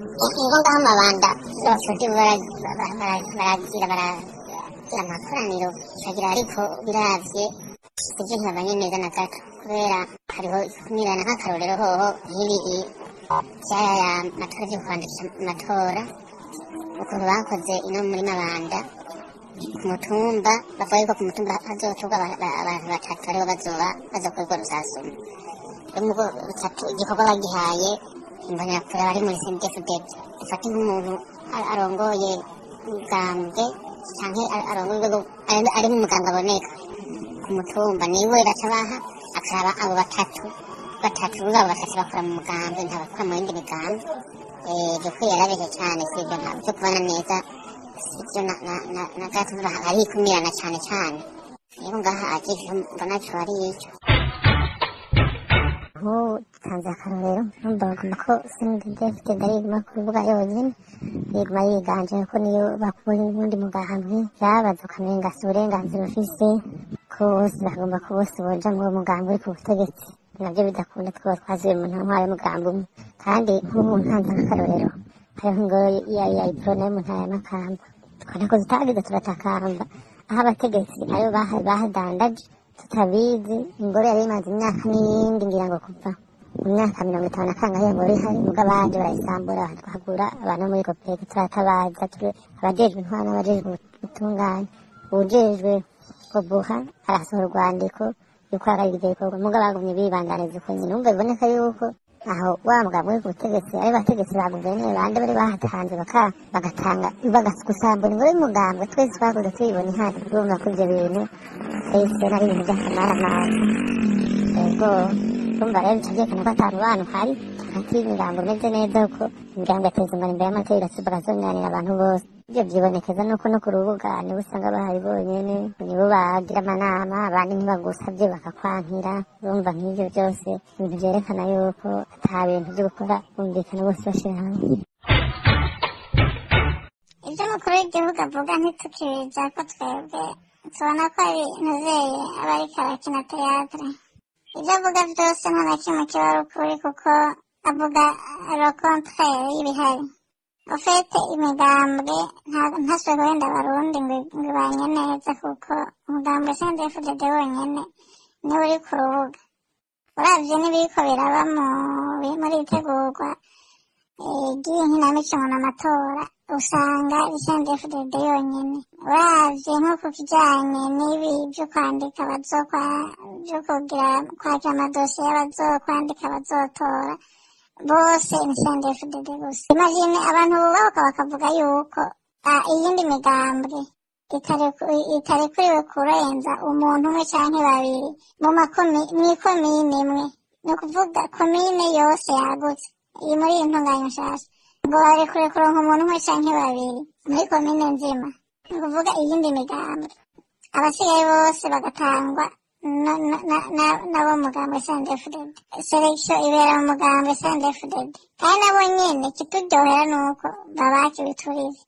Ngo ngaho amabanda abafundi baragira amakoraniro bakagira ariko biravye ivyo ntibabanye neza na gato kubera hariho kumirana nk'akarorero hoho nk'ibi vyaya matora vyo kwandikisha amatora ukuntu bakoze ino muri mabanda ku mutumba bavuga yuko ku mutumba hazotorwa abantu batatu aribo bazokorwa rusasuma nubwo igikorwa bagihaye imbonakure bari muri CNDD-FDD ifata nk'umuntu arongoye umugambwe canke arongoye ari mu muganga aboneka ku mutumba niwe baca baha akaraba abo batatu babo batatu bakora mu mugambwe ntabakora mu yindi migambi vyo yarabeje cane sivyo vyo kubona neza sivyo na gato barikumirana cane rero ngaha aje mbona co ari ico tanze akarorero mbagomba ko CNDD-FDD iguma ku rubuga yonyene iguma yiganje ko niyo bakuye ubundi mugambi yabaza ukamenga si uburenganzira ufise ko bose bagomba ko bose boja mu mugambi uri ku butegetsi navyo bidakunda twaba twaziye mu ntwaro y'umugambi umwe kandi nk'ubu ntanze nk'akarorero hariho ngo ya iprone mu ntara y'Amakamba tukabona ko zitagize turatakamba aho abategetsi ayo bahadandaje tutabizi ingoro yari imaze imyaka n'iyindi ngira ngo kuva mu myaka 50 kangahe ngo ihari muga baje barayisambura twagura abantu muri kopeke turatabaza abajejwe intwaro n'abajejwe ubutungane ubujejwe kubuha arasohora urwandiko yuko aragize igikorwa muga bagumye bibandaniza uko nyine umva biboneka yuko aho wa mugabo uri ku butegetsi ari bategetsi ba guverineri bande bari bahatanze bagatanga bagasambura ingoro y'umugambwe twese twakoze tubibona ihari urumva ko ivyo bintu twese ari ibintu vy'akamaramaza ego urumva rero bicavyerekana ko ata mubano uhari hagati y'imigambo umeze neza kuko imigambo yateza imbere imbere y'amategeko irasubira bagazonganira abantu bose ivyo vyibonekeza nuko no ku rubuga nibo usanga bahari bonyene nibo bagira amanama abandi ntibagusavye bakakwankira urumva nk'ivyo vyose ibintu vyerekana yuko ata bintu vyo gukora bumvikana bose bashira hamwe ivyo umukuru w'igihugu avuga ntitukibiza ko twebwe tubona ko ari nozeye aba ariko arakina teatre ivyo avuga vyose nta na kimwe kiba ari ukuri kuko avuga le contraire y'ibihari ufite imigambwe ntaswe wenda abarundi ngo ibanye neza kuko umugambwe CNDD-FDD wonyene niwe uri ku rubuga uravye n'ibiriko biraba muri itegurwa ry'inkinamico n'amatora usanga CNDD-FDD yonyene uravye nko ku kijanye n'ibi vyo kwandika vyo kugira kwaja amadosiye y'abazokwandika bazotora bose ni CNDD-FDD gusa imagine abantu bubaka bakavuga yuko iyindi migambwe itarekuriwe kurenza umuntu umwe canke babiri mw'ikomine imwe ni ukuvuga komine yose yagutse iyi muri iyi ntunganyo nshasha ngo barekure kuronka umuntu umwe canke babiri muri komine nzima ni ukuvuga iyindi migambwe abasigaye bose bagatangwa nabo mugambwe CNDD-FDD selection ibera mu mugambwe CNDD-FDD kandi nabo nyene kituryohera nuko babaki biturize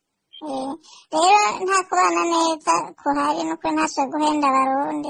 rero nta kubana neza kuhari nuko ntaswe guhenda abarundi